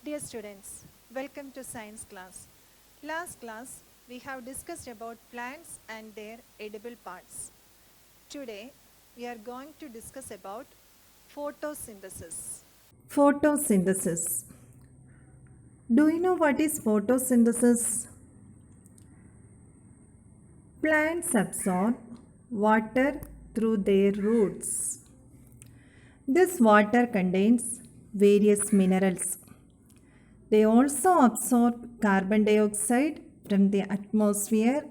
Dear students, welcome to science class. Last class, we have discussed about plants and their edible parts. Today, we are going to discuss about photosynthesis. Photosynthesis. Do you know what is photosynthesis? Plants absorb water through their roots. This water contains various minerals. They also absorb carbon dioxide from the atmosphere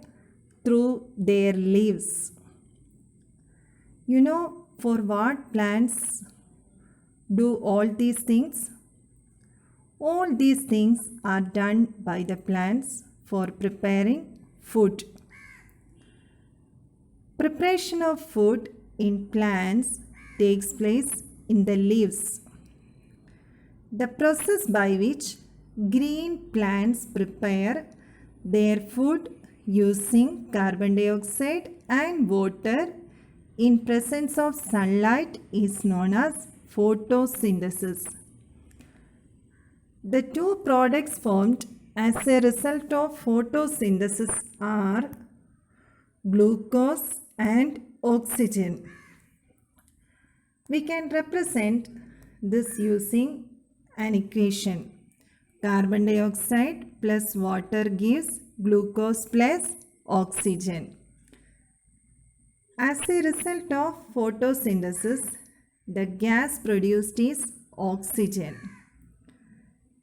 through their leaves. You know for what plants do all these things? All these things are done by the plants for preparing food. Preparation of food in plants takes place in the leaves. The process by which green plants prepare their food using carbon dioxide and water in presence of sunlight is known as photosynthesis. The two products formed as a result of photosynthesis are glucose and oxygen. We can represent this using an equation. Carbon dioxide plus water gives glucose plus oxygen. As a result of photosynthesis, the gas produced is oxygen.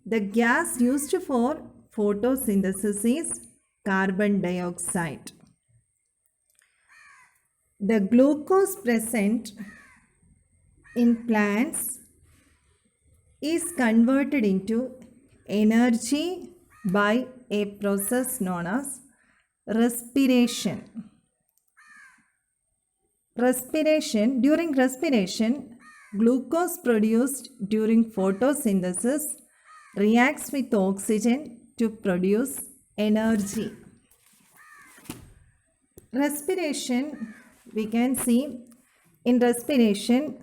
The gas used for photosynthesis is carbon dioxide. The glucose present in plants is converted into energy by a process known as respiration. During respiration, glucose produced during photosynthesis reacts with oxygen to produce energy. Respiration, we can see in respiration,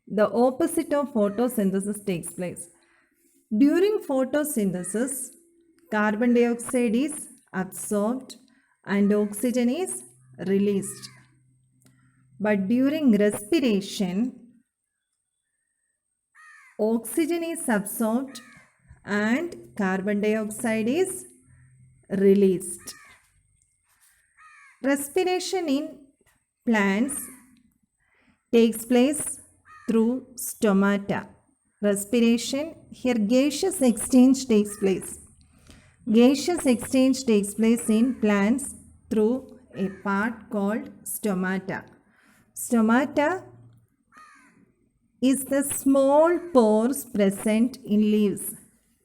the opposite of photosynthesis takes place. During photosynthesis, carbon dioxide is absorbed and oxygen is released. But during respiration, oxygen is absorbed and carbon dioxide is released. Respiration in plants takes place through stomata. Respiration, here gaseous exchange takes place. Gaseous exchange takes place in plants through a part called stomata. Stomata is the small pores present in leaves.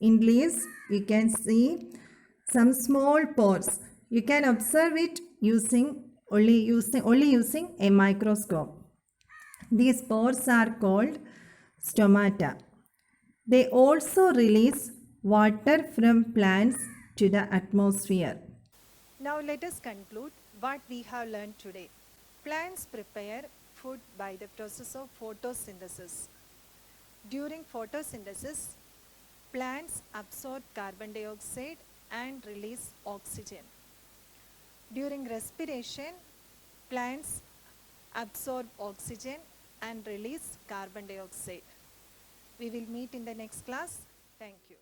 In leaves, you can see some small pores. You can observe it only using a microscope. These pores are called stomata. They also release water from plants to the atmosphere. Now let us conclude what we have learned today. Plants prepare food by the process of photosynthesis. During photosynthesis, plants absorb carbon dioxide and release oxygen. During respiration, plants absorb oxygen and release carbon dioxide. We will meet in the next class. Thank you.